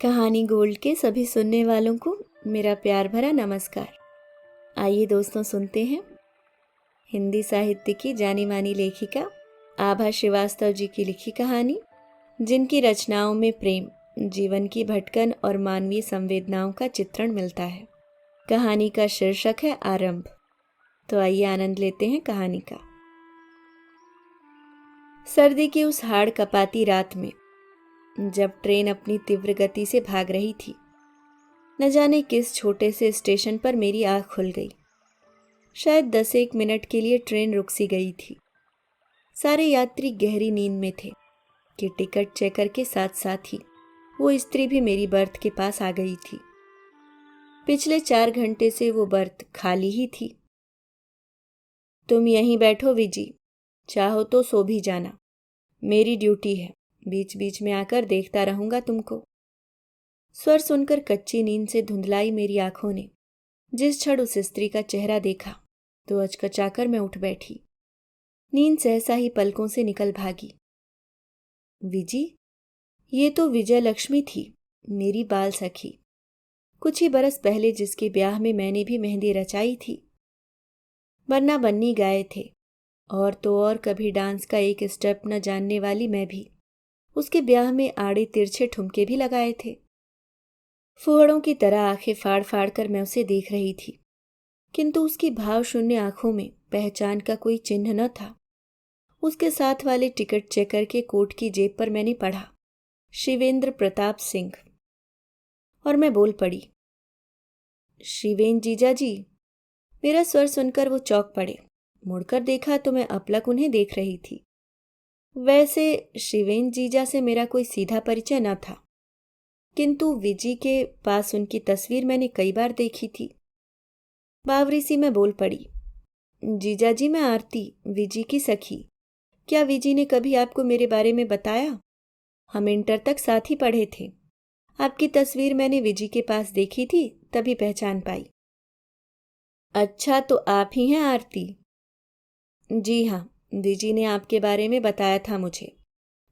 कहानी गोल्ड के सभी सुनने वालों को मेरा प्यार भरा नमस्कार। आइए दोस्तों, सुनते हैं हिंदी साहित्य की जानी मानी लेखिका आभा श्रीवास्तव जी की लिखी कहानी, जिनकी रचनाओं में प्रेम, जीवन की भटकन और मानवीय संवेदनाओं का चित्रण मिलता है। कहानी का शीर्षक है आरंभ। तो आइए आनंद लेते हैं कहानी का। सर्दी की उस हाड़ कपाती रात में, जब ट्रेन अपनी तीव्र गति से भाग रही थी, न जाने किस छोटे से स्टेशन पर मेरी आंख खुल गई। शायद 10-1 मिनट के लिए ट्रेन रुक सी गई थी। सारे यात्री गहरी नींद में थे कि टिकट चेकर के साथ साथ ही वो स्त्री भी मेरी बर्थ के पास आ गई थी। पिछले 4 घंटे से वो बर्थ खाली ही थी। तुम यहीं बैठो विजी, चाहो तो सो भी जाना, मेरी ड्यूटी है, बीच बीच में आकर देखता रहूंगा तुमको। स्वर सुनकर कच्ची नींद से धुंधलाई मेरी आंखों ने जिस क्षण उस स्त्री का चेहरा देखा तो अचकचाकर मैं उठ बैठी। नींद सहसा ही पलकों से निकल भागी। विजी, ये तो विजय लक्ष्मी थी, मेरी बाल सखी। कुछ ही बरस पहले जिसके ब्याह में मैंने भी मेहंदी रचाई थी। बन्ना बन्नी गाए थे, और तो और कभी डांस का एक स्टेप न जानने वाली मैं भी उसके ब्याह में आड़े तिरछे ठुमके भी लगाए थे। फुहड़ों की तरह आंखें फाड़ फाड़ कर मैं उसे देख रही थी, किंतु उसकी भाव शून्य आंखों में पहचान का कोई चिन्ह न था। उसके साथ वाले टिकट चेकर के कोट की जेब पर मैंने पढ़ा, शिवेंद्र प्रताप सिंह, और मैं बोल पड़ी, शिवेन जीजा जी। मेरा स्वर सुनकर वो चौंक पड़े। मुड़कर देखा तो मैं अपलक उन्हें देख रही थी। वैसे शिवेन जीजा से मेरा कोई सीधा परिचय न था, किंतु विजी के पास उनकी तस्वीर मैंने कई बार देखी थी। बावरी सी मैं बोल पड़ी, जीजा जी, मैं आरती, विजी की सखी। क्या विजी ने कभी आपको मेरे बारे में बताया? हम इंटर तक साथ ही पढ़े थे। आपकी तस्वीर मैंने विजी के पास देखी थी, तभी पहचान पाई। अच्छा, तो आप ही हैं आरती? जी हाँ, विजी ने आपके बारे में बताया था मुझे,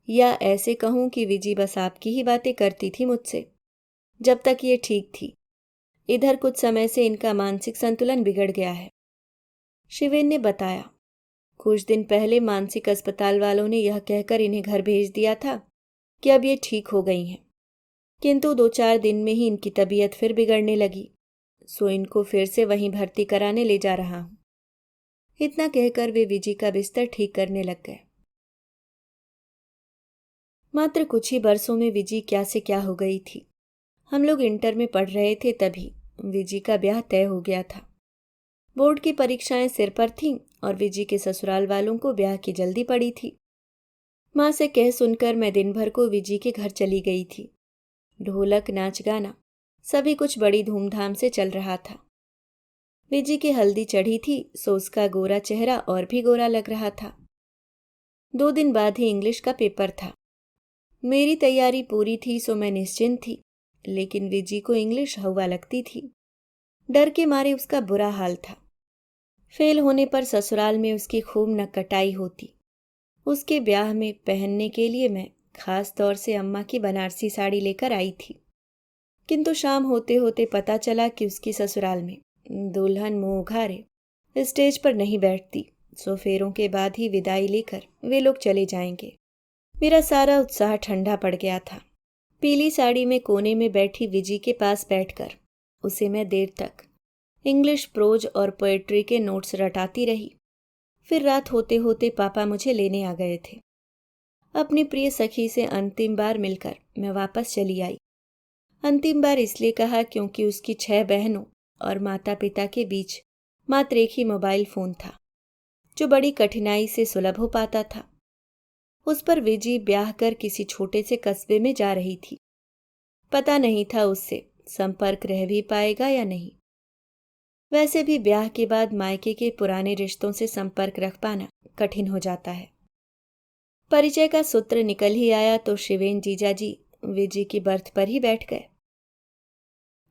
या ऐसे कहूं कि विजी बस आपकी ही बातें करती थी मुझसे, जब तक ये ठीक थी। इधर कुछ समय से इनका मानसिक संतुलन बिगड़ गया है। शिवेन ने बताया, कुछ दिन पहले मानसिक अस्पताल वालों ने यह कहकर इन्हें घर भेज दिया था कि अब ये ठीक हो गई हैं, किंतु 2-4 दिन में ही इनकी तबीयत फिर बिगड़ने लगी, सो इनको फिर से वहीं भर्ती कराने ले जा रहा हूं। इतना कहकर वे विजी का बिस्तर ठीक करने लग गए। मात्र कुछ ही बरसों में विजी क्या से क्या हो गई थी। हम लोग इंटर में पढ़ रहे थे तभी विजी का ब्याह तय हो गया था। बोर्ड की परीक्षाएं सिर पर थीं और विजी के ससुराल वालों को ब्याह की जल्दी पड़ी थी। माँ से कह सुनकर मैं दिन भर को विजी के घर चली गई थी। ढोलक, नाच गाना, सभी कुछ बड़ी धूमधाम से चल रहा था। विजी की हल्दी चढ़ी थी, सो उसका गोरा चेहरा और भी गोरा लग रहा था। 2 दिन बाद ही इंग्लिश का पेपर था। मेरी तैयारी पूरी थी, सो मैं निश्चिंत थी, लेकिन विजी को इंग्लिश हवा लगती थी। डर के मारे उसका बुरा हाल था। फेल होने पर ससुराल में उसकी खूब नकटाई होती। उसके ब्याह में पहनने के लिए मैं खास तौर से अम्मा की बनारसी साड़ी लेकर आई थी, किंतु शाम होते होते पता चला कि उसकी ससुराल में दुल्हन मुंह उघारे स्टेज पर नहीं बैठती, सो फेरों के बाद ही विदाई लेकर वे लोग चले जाएंगे। मेरा सारा उत्साह ठंडा पड़ गया था। पीली साड़ी में कोने में बैठी विजी के पास बैठकर उसे मैं देर तक इंग्लिश प्रोज और पोएट्री के नोट्स रटाती रही। फिर रात होते होते पापा मुझे लेने आ गए थे। अपनी प्रिय सखी से अंतिम बार मिलकर मैं वापस चली आई। अंतिम बार इसलिए कहा क्योंकि उसकी 6 बहनों और माता पिता के बीच मात्र एक ही मोबाइल फोन था, जो बड़ी कठिनाई से सुलभ हो पाता था। उस पर विजी ब्याह कर किसी छोटे से कस्बे में जा रही थी। पता नहीं था उससे संपर्क रह भी पाएगा या नहीं। वैसे भी ब्याह के बाद मायके के पुराने रिश्तों से संपर्क रख पाना कठिन हो जाता है। परिचय का सूत्र निकल ही आया तो शिवेन जीजा जी विजी की बर्थ पर ही बैठ गए।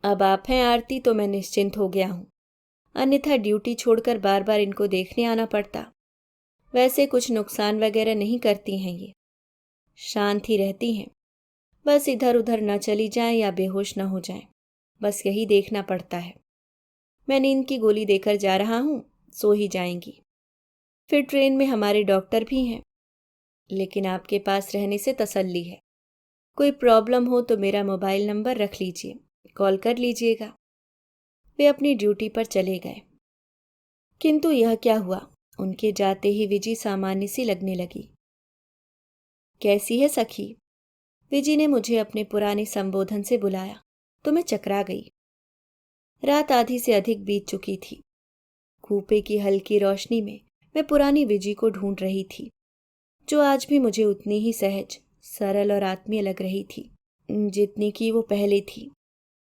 अब आप हैं आरती, तो मैं निश्चिंत हो गया हूं, अन्यथा ड्यूटी छोड़कर बार बार इनको देखने आना पड़ता। वैसे कुछ नुकसान वगैरह नहीं करती हैं ये, शांत ही रहती हैं। बस इधर उधर न चली जाएं या बेहोश न हो जाएं, बस यही देखना पड़ता है। मैं नींद की गोली देकर जा रहा हूँ, सो ही जाएंगी। फिर ट्रेन में हमारे डॉक्टर भी हैं। लेकिन आपके पास रहने से तसल्ली है। कोई प्रॉब्लम हो तो मेरा मोबाइल नंबर रख लीजिए, कॉल कर लीजिएगा। वे अपनी ड्यूटी पर चले गए। किंतु यह क्या हुआ, उनके जाते ही विजी सामान्य सी लगने लगी। कैसी है सखी? विजी ने मुझे अपने पुराने संबोधन से बुलाया तो मैं चकरा गई। रात आधी से अधिक बीत चुकी थी। कूपे की हल्की रोशनी में मैं पुरानी विजी को ढूंढ रही थी, जो आज भी मुझे उतनी ही सहज, सरल और आत्मीय लग रही थी जितनी कि वो पहले थी।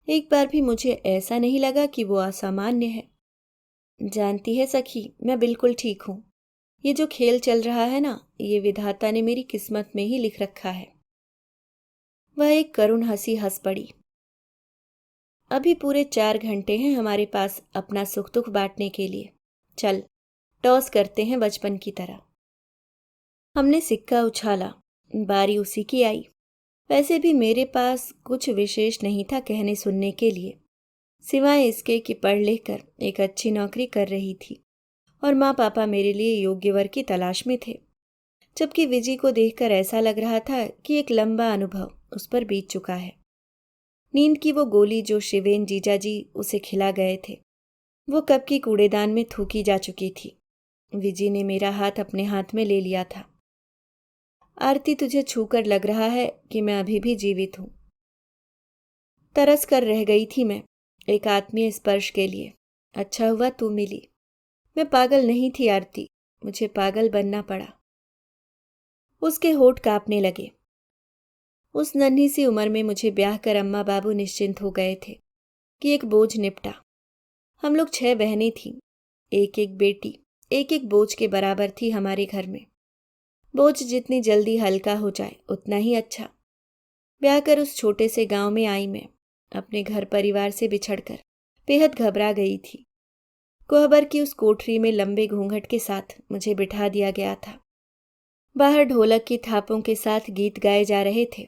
एक बार भी मुझे ऐसा नहीं लगा कि वो असामान्य है। जानती है सखी, मैं बिल्कुल ठीक हूँ। ये जो खेल चल रहा है ना, ये विधाता ने मेरी किस्मत में ही लिख रखा है। वह एक करुण हंसी हंस पड़ी। अभी पूरे 4 घंटे हैं हमारे पास अपना सुख दुख बांटने के लिए। चल, टॉस करते हैं बचपन की तरह। हमने सिक्का उछाला, बारी उसी की आई। वैसे भी मेरे पास कुछ विशेष नहीं था कहने सुनने के लिए, सिवाय इसके कि पढ़ लिख कर एक अच्छी नौकरी कर रही थी और माँ पापा मेरे लिए योग्य वर की तलाश में थे। जबकि विजी को देखकर ऐसा लग रहा था कि एक लंबा अनुभव उस पर बीत चुका है। नींद की वो गोली जो शिवेन जीजाजी उसे खिला गए थे, वो कब की कूड़ेदान में थूकी जा चुकी थी। विजी ने मेरा हाथ अपने हाथ में ले लिया था। आरती, तुझे छूकर लग रहा है कि मैं अभी भी जीवित हूं। तरस कर रह गई थी मैं एक आत्मीय स्पर्श के लिए। अच्छा हुआ तू मिली। मैं पागल नहीं थी आरती, मुझे पागल बनना पड़ा। उसके होठ कांपने लगे। उस नन्ही सी उम्र में मुझे ब्याह कर अम्मा बाबू निश्चिंत हो गए थे कि एक बोझ निपटा। हम लोग 6 बहनें थीं, एक एक बेटी, एक एक बोझ के बराबर थी हमारे घर में। बोझ जितनी जल्दी हल्का हो जाए उतना ही अच्छा। ब्याह कर उस छोटे से गांव में आई मैं, अपने घर परिवार से बिछड़कर बेहद घबरा गई थी। कोहबर की उस कोठरी में लंबे घूंघट के साथ मुझे बिठा दिया गया था। बाहर ढोलक की थापों के साथ गीत गाए जा रहे थे।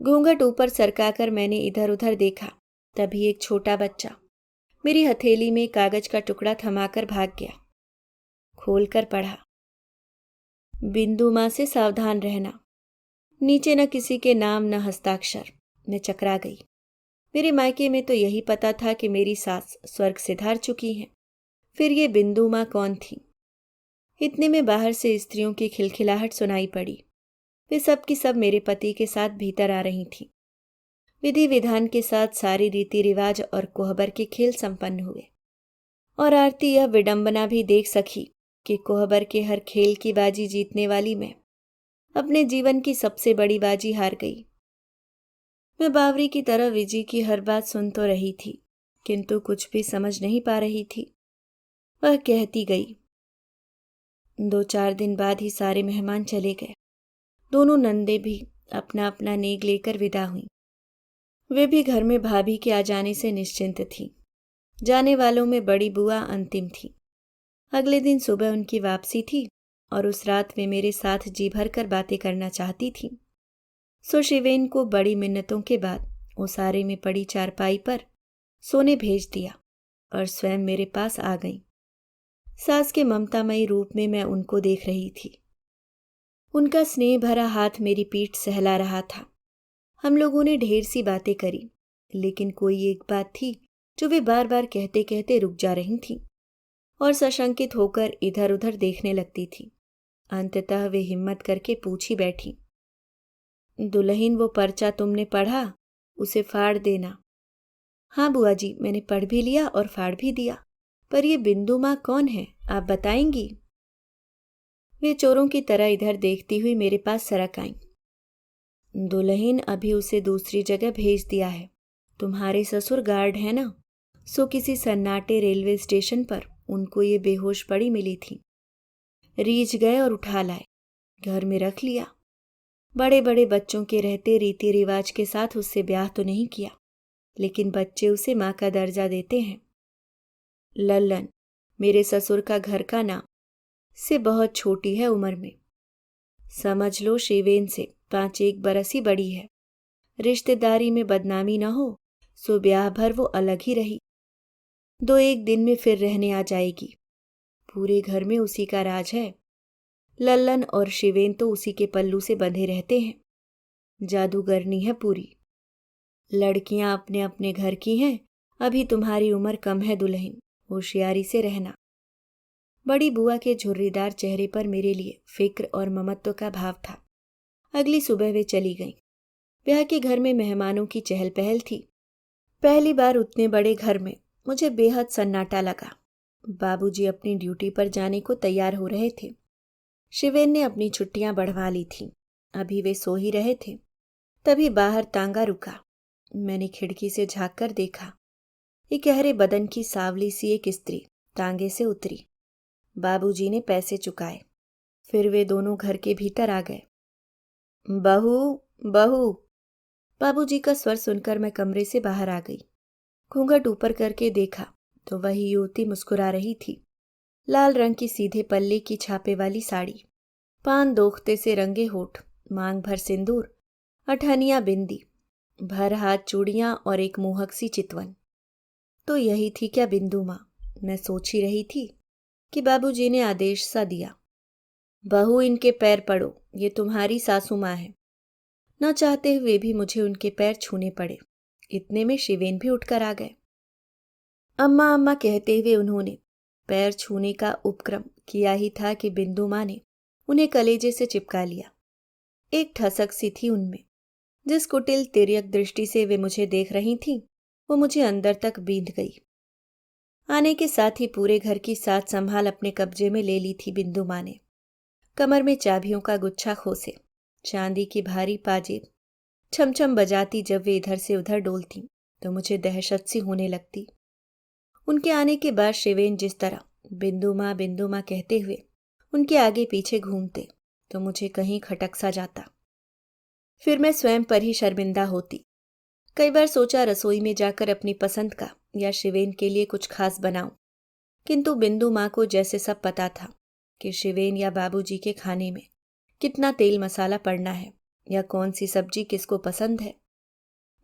घूंघट ऊपर सरकाकर मैंने इधर उधर देखा, तभी एक छोटा बच्चा मेरी हथेली में कागज का टुकड़ा थमाकर भाग गया। खोलकर पढ़ा, बिंदु माँ से सावधान रहना। नीचे न किसी के नाम न हस्ताक्षर। मैं चकरा गई। मेरे मायके में तो यही पता था कि मेरी सास स्वर्ग सिधार चुकी हैं, फिर ये बिंदु माँ कौन थी? इतने में बाहर से स्त्रियों की खिलखिलाहट सुनाई पड़ी। वे सब की सब मेरे पति के साथ भीतर आ रही थीं। विधि विधान के साथ सारी रीति रिवाज और कोहबर के खेल संपन्न हुए। और आरती यह विडंबना भी देख सकी कि कोहबर के हर खेल की बाजी जीतने वाली मैं अपने जीवन की सबसे बड़ी बाजी हार गई। मैं बावरी की तरह विजी की हर बात सुन तो रही थी, किंतु कुछ भी समझ नहीं पा रही थी। वह कहती गई। 2-4 दिन बाद ही सारे मेहमान चले गए। दोनों नंदे भी अपना अपना नेग लेकर विदा हुईं। वे भी घर में भाभी के आ जाने से निश्चिंत थीं। जाने वालों में बड़ी बुआ अंतिम थी। अगले दिन सुबह उनकी वापसी थी और उस रात वे मेरे साथ जी भर कर बातें करना चाहती थीं। सो शिवेन को बड़ी मिन्नतों के बाद ओसारे में पड़ी चारपाई पर सोने भेज दिया और स्वयं मेरे पास आ गईं। सास के ममतामयी रूप में मैं उनको देख रही थी। उनका स्नेह भरा हाथ मेरी पीठ सहला रहा था। हम लोगों ने ढेर सी बातें करी, लेकिन कोई एक बात थी जो वे बार बार कहते कहते रुक जा रही थीं और सशंकित होकर इधर उधर देखने लगती थी। अंततः वे हिम्मत करके पूछ ही बैठी, दुल्हन, वो पर्चा तुमने पढ़ा, उसे फाड़ देना। हाँ बुआ जी, मैंने पढ़ भी लिया और फाड़ भी दिया, पर ये बिंदु माँ कौन है, आप बताएंगी? वे चोरों की तरह इधर देखती हुई मेरे पास सरक आईं। दुल्हन, अभी उसे दूसरी जगह भेज दिया है। तुम्हारे ससुर गार्ड है ना, सो किसी सन्नाटे रेलवे स्टेशन पर उनको ये बेहोश पड़ी मिली थी। रीझ गए और उठा लाए, घर में रख लिया। बड़े बड़े बच्चों के रहते रीति रिवाज के साथ उससे ब्याह तो नहीं किया, लेकिन बच्चे उसे माँ का दर्जा देते हैं। लल्लन, मेरे ससुर का घर का नाम, से बहुत छोटी है उम्र में। समझ लो शिवेन से 5-1 बरस ही बड़ी है। रिश्तेदारी में बदनामी न हो, सो ब्याह भर वो अलग ही रही। 2-1 दिन में फिर रहने आ जाएगी। पूरे घर में उसी का राज है। लल्लन और शिवेन तो उसी के पल्लू से बंधे रहते हैं। जादूगरनी है पूरी। लड़कियां अपने अपने घर की हैं, अभी तुम्हारी उम्र कम है दुल्हन, होशियारी से रहना। बड़ी बुआ के झुर्रीदार चेहरे पर मेरे लिए फिक्र और ममत्व का भाव था। अगली सुबह वे चली गईं। ब्याह के घर में मेहमानों की चहल पहल थी। पहली बार उतने बड़े घर में मुझे बेहद सन्नाटा लगा। बाबूजी अपनी ड्यूटी पर जाने को तैयार हो रहे थे। शिवेन ने अपनी छुट्टियां बढ़वा ली थीं। अभी वे सो ही रहे थे, तभी बाहर तांगा रुका। मैंने खिड़की से झांक कर देखा। एक गहरे बदन की सावली सी एक स्त्री तांगे से उतरी। बाबूजी ने पैसे चुकाए। फिर वे दोनों घर के भीतर आ गए। बहू, बहू। बाबूजी का स्वर सुनकर मैं कमरे से बाहर आ गई। घूंघट ऊपर करके देखा तो वही युवती मुस्कुरा रही थी। लाल रंग की सीधे पल्ले की छापे वाली साड़ी, पान दोख्ते से रंगे होठ, मांग भर सिंदूर, अठनिया बिंदी, भर हाथ चूड़ियां और एक मोहक सी चितवन। तो यही थी क्या बिंदु माँ? मैं सोच ही रही थी कि बाबूजी ने आदेश सा दिया, बहू इनके पैर पड़ो, ये तुम्हारी सासू माँ है। न चाहते हुए भी मुझे उनके पैर छूने पड़े। इतने में शिवेन भी उठकर आ गए। अम्मा अम्मा कहते हुए उन्होंने पैर छूने का उपक्रम किया ही था कि बिंदु माँ ने उन्हें कलेजे से चिपका लिया। एक ठसक सी थी उनमें। जिस कुटिल तिर्यक दृष्टि से वे मुझे देख रही थीं, वो मुझे अंदर तक बींध गई। आने के साथ ही पूरे घर की साथ संभाल अपने कब्जे में ले ली थी बिंदु माँ ने। कमर में चाबियों का गुच्छा खोसे, चांदी की भारी पाजेब छमछम बजाती जब वे इधर से उधर डोलती तो मुझे दहशत सी होने लगती। उनके आने के बाद शिवेन जिस तरह बिंदु माँ कहते हुए उनके आगे पीछे घूमते तो मुझे कहीं खटक सा जाता। फिर मैं स्वयं पर ही शर्मिंदा होती। कई बार सोचा रसोई में जाकर अपनी पसंद का या शिवेन के लिए कुछ खास बनाऊं, किंतु बिंदु माँ को जैसे सब पता था कि शिवेन या बाबूजी के खाने में कितना तेल मसाला पड़ना है या कौन सी सब्जी किसको पसंद है।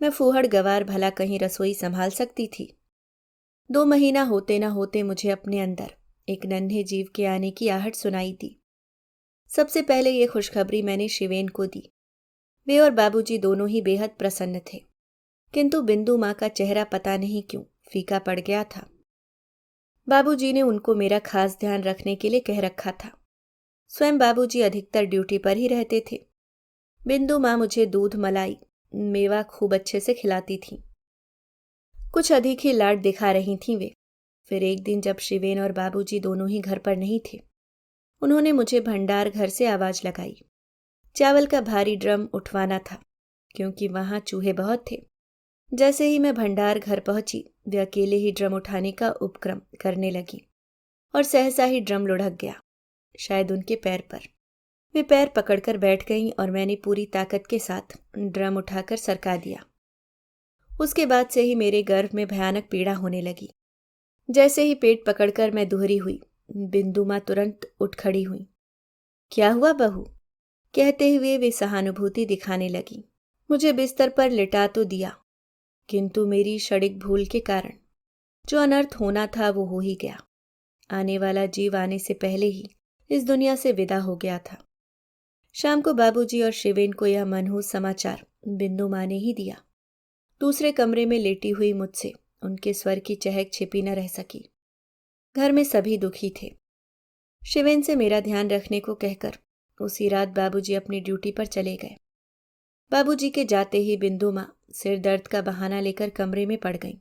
मैं फूहड़ गवार भला कहीं रसोई संभाल सकती थी। 2 महीना होते न होते मुझे अपने अंदर एक नन्हे जीव के आने की आहट सुनाई दी। सबसे पहले ये खुशखबरी मैंने शिवेन को दी। वे और बाबूजी दोनों ही बेहद प्रसन्न थे, किंतु बिंदु माँ का चेहरा पता नहीं क्यों फीका पड़ गया था। बाबूजी ने उनको मेरा खास ध्यान रखने के लिए कह रखा था। स्वयं बाबूजी अधिकतर ड्यूटी पर ही रहते थे। बिंदु माँ मुझे दूध, मलाई, मेवा खूब अच्छे से खिलाती थीं। कुछ अधिक ही लाड दिखा रही थीं वे। फिर एक दिन जब शिवेन और बाबूजी दोनों ही घर पर नहीं थे, उन्होंने मुझे भंडार घर से आवाज लगाई। चावल का भारी ड्रम उठवाना था, क्योंकि वहां चूहे बहुत थे। जैसे ही मैं भंडार घर पहुंची, वे अकेले ही ड्रम उठाने का उपक्रम करने लगी और सहसा ही ड्रम लुढ़क गया, शायद उनके पैर पर। वे पैर पकड़कर बैठ गईं और मैंने पूरी ताकत के साथ ड्रम उठाकर सरका दिया। उसके बाद से ही मेरे गर्भ में भयानक पीड़ा होने लगी। जैसे ही पेट पकड़कर मैं दुहरी हुई, बिंदु माँ तुरंत उठ खड़ी हुई। क्या हुआ बहू? कहते हुए वे सहानुभूति दिखाने लगी। मुझे बिस्तर पर लिटा तो दिया, किंतु मेरी क्षणिक भूल के कारण जो अनर्थ होना था वो हो ही गया। आने वाला जीव आने से पहले ही इस दुनिया से विदा हो गया था। शाम को बाबूजी और शिवेन को यह मनहूस समाचार बिंदु माँ ने ही दिया। दूसरे कमरे में लेटी हुई मुझसे उनके स्वर की चहक छिपी न रह सकी। घर में सभी दुखी थे। शिवेन से मेरा ध्यान रखने को कहकर उसी रात बाबूजी अपनी ड्यूटी पर चले गए। बाबूजी के जाते ही बिंदु माँ सिर दर्द का बहाना लेकर कमरे में पड़ गईं।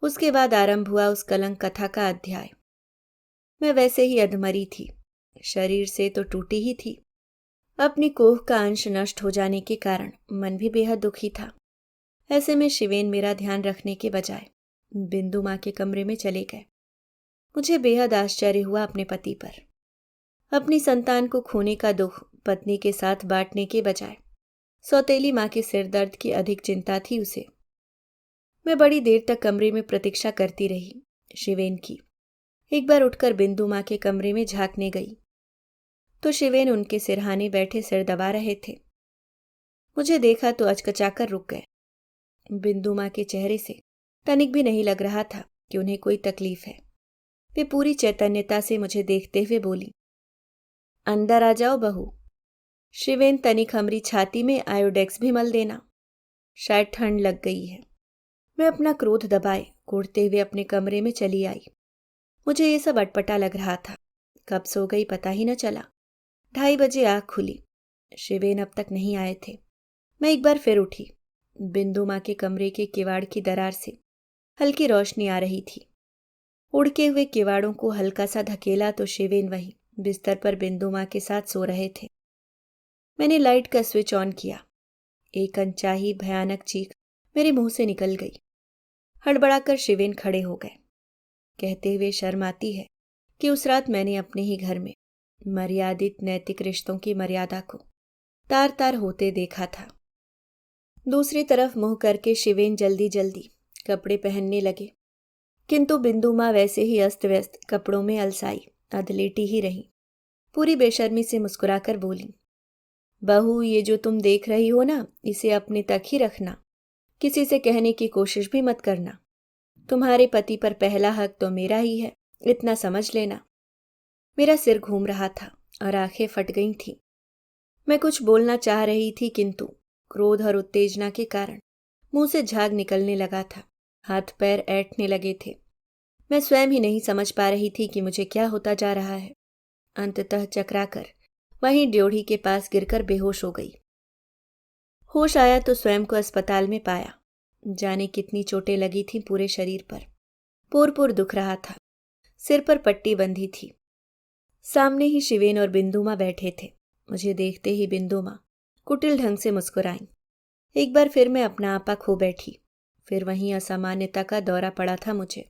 उसके बाद आरंभ हुआ उस कलंक कथा का अध्याय। मैं वैसे ही अधमरी थी, शरीर से तो टूटी ही थी। अपनी कोह का अंश नष्ट हो जाने के कारण मन भी बेहद दुखी था। ऐसे में शिवेन मेरा ध्यान रखने के बजाय बिंदु माँ के कमरे में चले गए। मुझे बेहद आश्चर्य हुआ अपने पति पर। अपनी संतान को खोने का दुख पत्नी के साथ बांटने के बजाय सौतेली माँ के सिर दर्द की अधिक चिंता थी उसे। मैं बड़ी देर तक कमरे में प्रतीक्षा करती रही शिवेन की। एक बार उठकर बिंदु माँ के कमरे में झांकने गई तो शिवेन उनके सिरहाने बैठे सिर दबा रहे थे। मुझे देखा तो अचकचाकर रुक गए। बिंदु माँ के चेहरे से तनिक भी नहीं लग रहा था कि उन्हें कोई तकलीफ है। वे पूरी चैतन्यता से मुझे देखते हुए बोली, अंदर आ जाओ बहू। शिवेन तनिक हमारी छाती में आयोडेक्स भी मल देना, शायद ठंड लग गई है। मैं अपना क्रोध दबाए घूरते हुए अपने कमरे में चली आई। मुझे ये सब अटपटा लग रहा था। कब सो गई पता ही न चला। 2:30 बजे आँख खुली। शिवेन अब तक नहीं आए थे। मैं एक बार फिर उठी। बिंदु माँ के कमरे के किवाड़ की दरार से हल्की रोशनी आ रही थी। उड़के हुए किवाड़ों को हल्का सा धकेला तो शिवेन वहीं बिस्तर पर बिंदु माँ के साथ सो रहे थे। मैंने लाइट का स्विच ऑन किया। एक अनचाही भयानक चीख मेरे मुंह से निकल गई। हड़बड़ाकर शिवेन खड़े हो गए, कहते हुए शर्म आती है कि उस रात मैंने अपने ही घर में मर्यादित नैतिक रिश्तों की मर्यादा को तार तार होते देखा था। दूसरी तरफ मुंह करके शिवेन जल्दी जल्दी कपड़े पहनने लगे, किंतु बिंदु माँ वैसे ही अस्त व्यस्त कपड़ों में अलसाई अधलेटी ही रही। पूरी बेशर्मी से मुस्कुराकर बोली, बहू ये जो तुम देख रही हो ना, इसे अपने तक ही रखना, किसी से कहने की कोशिश भी मत करना। तुम्हारे पति पर पहला हक तो मेरा ही है, इतना समझ लेना। मेरा सिर घूम रहा था और आंखें फट गई थीं। मैं कुछ बोलना चाह रही थी, किंतु क्रोध और उत्तेजना के कारण मुंह से झाग निकलने लगा था। हाथ पैर ऐंठने लगे थे। मैं स्वयं ही नहीं समझ पा रही थी कि मुझे क्या होता जा रहा है। अंततः चकराकर वहीं ड्योढ़ी के पास गिरकर बेहोश हो गई। होश आया तो स्वयं को अस्पताल में पाया। जाने कितनी चोटें लगी थीं पूरे शरीर पर। पोर दुख रहा था। सिर पर पट्टी बंधी थी। सामने ही शिवेन और बिंदु माँ बैठे थे। मुझे देखते ही बिंदु माँ कुटिल ढंग से मुस्कुराईं। एक बार फिर मैं अपना आपा खो बैठी। फिर वहीं असामान्यता का दौरा पड़ा था मुझे।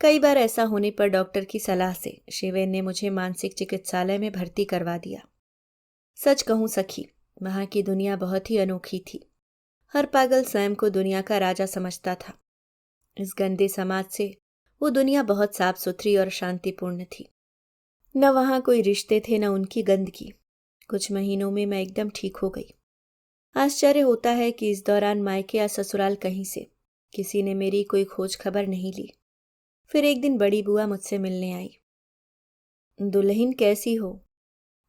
कई बार ऐसा होने पर डॉक्टर की सलाह से शिवेन ने मुझे मानसिक चिकित्सालय में भर्ती करवा दिया। सच कहूं सखी, वहां की दुनिया बहुत ही अनोखी थी। हर पागल स्वयं को दुनिया का राजा समझता था। इस गंदे समाज से वो दुनिया बहुत साफ सुथरी और शांतिपूर्ण थी। न वहां कोई रिश्ते थे, न उनकी गंदगी। कुछ महीनों में मैं एकदम ठीक हो गई। आश्चर्य होता है कि इस दौरान मायके या ससुराल कहीं से किसी ने मेरी कोई खोज खबर नहीं ली। फिर एक दिन बड़ी बुआ मुझसे मिलने आई। दुल्हन कैसी हो?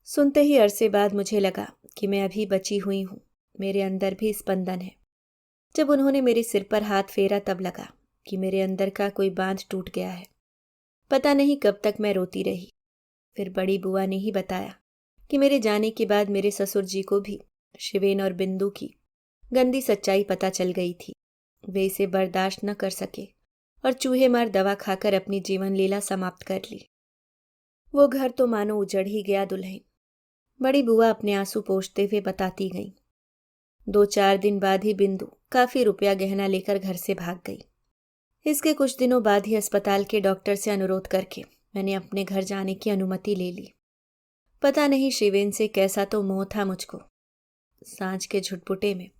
सुनते ही अरसे बाद मुझे लगा कि मैं अभी बची हुई हूँ, मेरे अंदर भी स्पंदन है। जब उन्होंने मेरे सिर पर हाथ फेरा तब लगा कि मेरे अंदर का कोई बांध टूट गया है। पता नहीं कब तक मैं रोती रही। फिर बड़ी बुआ ने ही बताया कि मेरे जाने के बाद मेरे ससुर जी को भी शिवेन और बिंदु की गंदी सच्चाई पता चल गई थी। वे इसे बर्दाश्त न कर सके और चूहे मार दवा खाकर अपनी जीवन लीला समाप्त कर ली। वो घर तो मानो उजड़ ही गया दुल्हन। बड़ी बुआ अपने आंसू पोंछते हुए बताती गई। 2-4 दिन बाद ही बिंदु काफी रुपया गहना लेकर घर से भाग गई। इसके कुछ दिनों बाद ही अस्पताल के डॉक्टर से अनुरोध करके मैंने अपने घर जाने की अनुमति ले ली। पता नहीं शिवेन से कैसा तो मोह था मुझको। सांझ के झुटपुटे में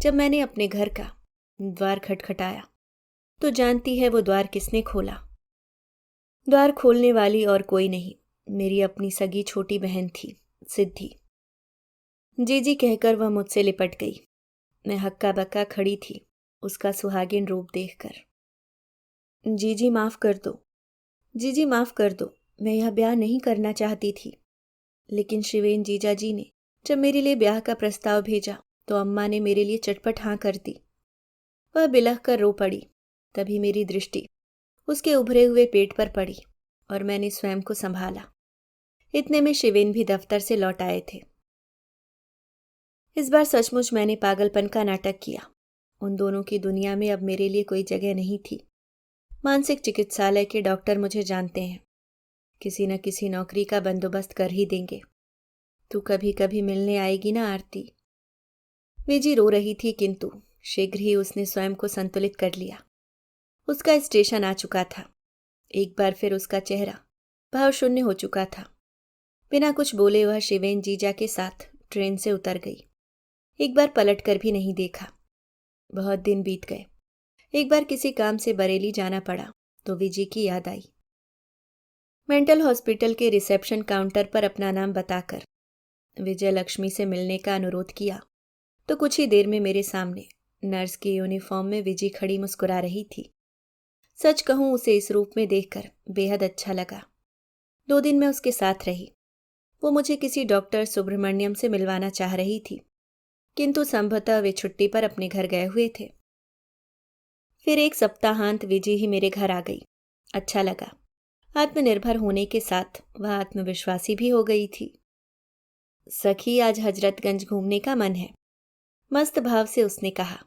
जब मैंने अपने घर का द्वार खटखटाया तो जानती है वो द्वार किसने खोला। द्वार खोलने वाली और कोई नहीं, मेरी अपनी सगी छोटी बहन थी, सिद्धि। जीजी कहकर वह मुझसे लिपट गई। मैं हक्का बक्का खड़ी थी उसका सुहागिन रूप देखकर। जीजी माफ कर दो, जीजी माफ कर दो, मैं यह ब्याह नहीं करना चाहती थी। लेकिन शिवेन जीजा जी ने जब मेरे लिए ब्याह का प्रस्ताव भेजा तो अम्मा ने मेरे लिए चटपट हाँ कर दी। वह बिलख कर रो पड़ी। तभी मेरी दृष्टि उसके उभरे हुए पेट पर पड़ी और मैंने स्वयं को संभाला। इतने में शिवेन भी दफ्तर से लौट आए थे। इस बार सचमुच मैंने पागलपन का नाटक किया। उन दोनों की दुनिया में अब मेरे लिए कोई जगह नहीं थी। मानसिक चिकित्सालय के डॉक्टर मुझे जानते हैं, किसी न किसी नौकरी का बंदोबस्त कर ही देंगे। तू कभी कभी मिलने आएगी ना आरती? विजी रो रही थी, किंतु शीघ्र ही उसने स्वयं को संतुलित कर लिया। उसका स्टेशन आ चुका था। एक बार फिर उसका चेहरा भावशून्य हो चुका था। बिना कुछ बोले वह शिवेन जीजा के साथ ट्रेन से उतर गई। एक बार पलट कर भी नहीं देखा। बहुत दिन बीत गए। एक बार किसी काम से बरेली जाना पड़ा तो विजी की याद आई। मेंटल हॉस्पिटल के रिसेप्शन काउंटर पर अपना नाम बताकर विजय लक्ष्मी से मिलने का अनुरोध किया तो कुछ ही देर में मेरे सामने नर्स की यूनिफॉर्म में विजी खड़ी मुस्कुरा रही थी। सच कहूं, उसे इस रूप में देखकर बेहद अच्छा लगा। 2 दिन मैं उसके साथ रही। वो मुझे किसी डॉक्टर सुब्रमण्यम से मिलवाना चाह रही थी, किंतु संभवतः वे छुट्टी पर अपने घर गए हुए थे। फिर एक सप्ताहांत विजी ही मेरे घर आ गई। अच्छा लगा। आत्मनिर्भर होने के साथ वह आत्मविश्वासी भी हो गई थी। सखी, आज हजरतगंज घूमने का मन है, मस्त भाव से उसने कहा।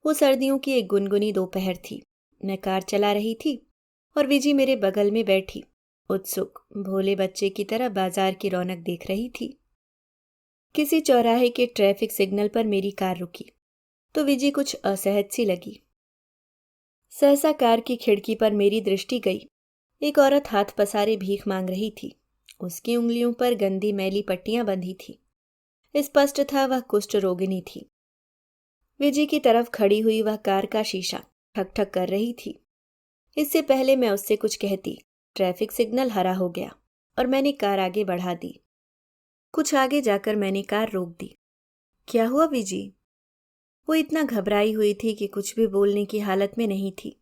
वो सर्दियों की एक गुनगुनी दोपहर थी। मैं कार चला रही थी और विजी मेरे बगल में बैठी उत्सुक भोले बच्चे की तरह बाजार की रौनक देख रही थी। किसी चौराहे के ट्रैफिक सिग्नल पर मेरी कार रुकी तो विजी कुछ असहज सी लगी। सहसा कार की खिड़की पर मेरी दृष्टि गई। एक औरत हाथ पसारे भीख मांग रही थी। उसकी उंगलियों पर गंदी मैली पट्टियां बंधी थी। स्पष्ट था वह कुष्ठ रोगिणी थी। विजी की तरफ खड़ी हुई वह कार का शीशा ठक ठक कर रही थी। इससे पहले मैं उससे कुछ कहती, ट्रैफिक सिग्नल हरा हो गया और मैंने कार आगे बढ़ा दी। कुछ आगे जाकर मैंने कार रोक दी। क्या हुआ विजी? वो इतना घबराई हुई थी कि कुछ भी बोलने की हालत में नहीं थी।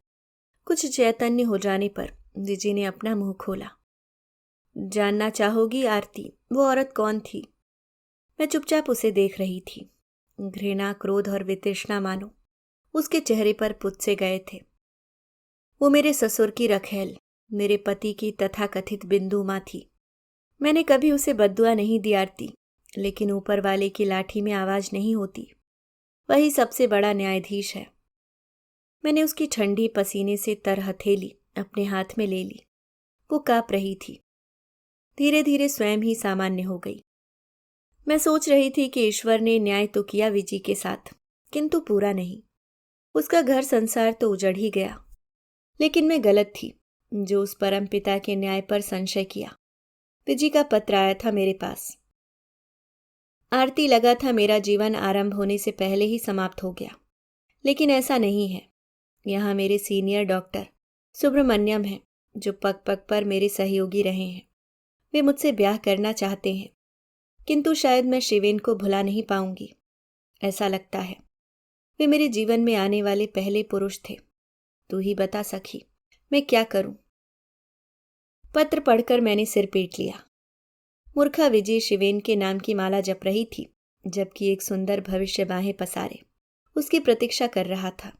कुछ चैतन्य हो जाने पर विजी ने अपना मुंह खोला। जानना चाहोगी आरती, वो औरत कौन थी? मैं चुपचाप उसे देख रही थी। घृणा, क्रोध और वितृष्णा मानो उसके चेहरे पर पुत से गए थे। वो मेरे ससुर की रखेल, मेरे पति की तथाकथित बिंदु मां थी। मैंने कभी उसे बद्दुआ नहीं दी आरती, लेकिन ऊपर वाले की लाठी में आवाज नहीं होती। वही सबसे बड़ा न्यायाधीश है। मैंने उसकी ठंडी पसीने से तर हथेली अपने हाथ में ले ली। वो कांप रही थी। धीरे धीरे स्वयं ही सामान्य हो गई। मैं सोच रही थी कि ईश्वर ने न्याय तो किया विजी के साथ, किंतु पूरा नहीं। उसका घर संसार तो उजड़ ही गया। लेकिन मैं गलत थी जो उस परम पिता के न्याय पर संशय किया। विजी का पत्र आया था मेरे पास। आरती, लगा था मेरा जीवन आरंभ होने से पहले ही समाप्त हो गया, लेकिन ऐसा नहीं है। यहाँ मेरे सीनियर डॉक्टर सुब्रमण्यम हैं, जो पग पग पर मेरे सहयोगी रहे हैं। वे मुझसे ब्याह करना चाहते हैं, किंतु शायद मैं शिवेन को भुला नहीं पाऊंगी, ऐसा लगता है। वे मेरे जीवन में आने वाले पहले पुरुष थे। तू ही बता सखी, मैं क्या करूं? पत्र पढ़कर मैंने सिर पीट लिया। मूर्खा विजय शिवेन के नाम की माला जप रही थी, जबकि एक सुंदर भविष्य बाहें पसारे उसकी प्रतीक्षा कर रहा था।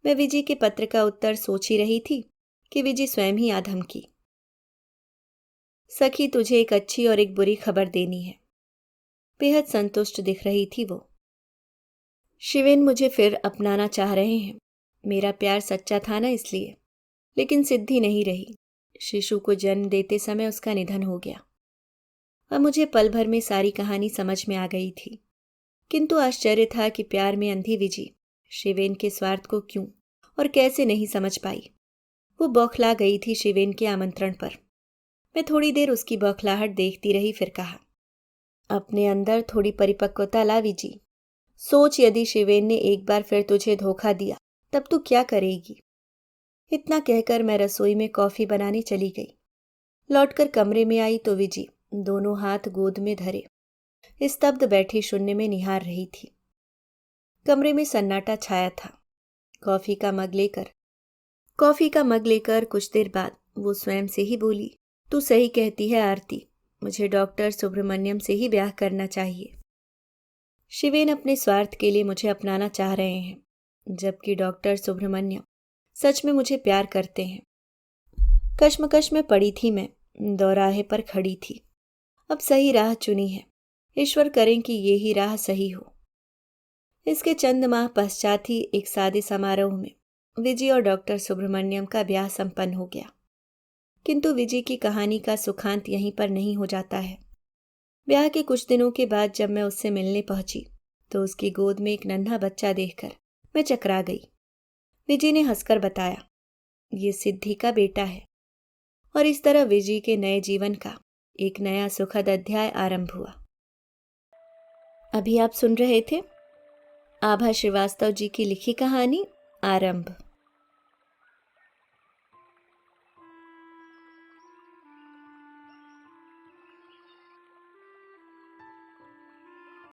मैं विजय के पत्र का उत्तर सोच ही रही थी कि विजय स्वयं ही आ धमकी। सखी, तुझे एक अच्छी और एक बुरी खबर देनी है। बेहद संतुष्ट दिख रही थी वो। शिवेन मुझे फिर अपनाना चाह रहे हैं। मेरा प्यार सच्चा था ना, इसलिए। लेकिन सिद्धि नहीं रही। शिशु को जन्म देते समय उसका निधन हो गया। अब मुझे पल भर में सारी कहानी समझ में आ गई थी, किंतु आश्चर्य था कि प्यार में अंधी विजी शिवेन के स्वार्थ को क्यों और कैसे नहीं समझ पाई। वो बौखला गई थी शिवेन के आमंत्रण पर। मैं थोड़ी देर उसकी बौखलाहट देखती रही, फिर कहा, अपने अंदर थोड़ी परिपक्वता ला विजी। सोच, यदि शिवेन ने एक बार फिर तुझे धोखा दिया तब तू क्या करेगी? इतना कहकर मैं रसोई में कॉफी बनाने चली गई। लौटकर कमरे में आई तो विजी दोनों हाथ गोद में धरे स्तब्ध बैठी शून्य में निहार रही थी। कमरे में सन्नाटा छाया था। कॉफी का मग लेकर कुछ देर बाद वो स्वयं से ही बोली, तू सही कहती है आरती, मुझे डॉक्टर सुब्रमण्यम से ही ब्याह करना चाहिए। शिवेन अपने स्वार्थ के लिए मुझे अपनाना चाह रहे हैं, जबकि डॉक्टर सुब्रमण्यम सच में मुझे प्यार करते हैं। कश्मकश में पड़ी थी मैं, दौराहे पर खड़ी थी। अब सही राह चुनी है। ईश्वर करें कि ये ही राह सही हो। इसके चंद माह पश्चात ही एक सादे समारोह में विजय और डॉक्टर सुब्रमण्यम का ब्याह संपन्न हो गया। किंतु विजय की कहानी का सुखांत यहीं पर नहीं हो जाता है। ब्याह के कुछ दिनों के बाद जब मैं उससे मिलने पहुंची तो उसकी गोद में एक नन्हा बच्चा देखकर मैं चकरा गई। विजय ने हंसकर बताया, ये सिद्धि का बेटा है। और इस तरह विजय के नए जीवन का एक नया सुखद अध्याय आरंभ हुआ। अभी आप सुन रहे थे आभा श्रीवास्तव जी की लिखी कहानी आरंभ।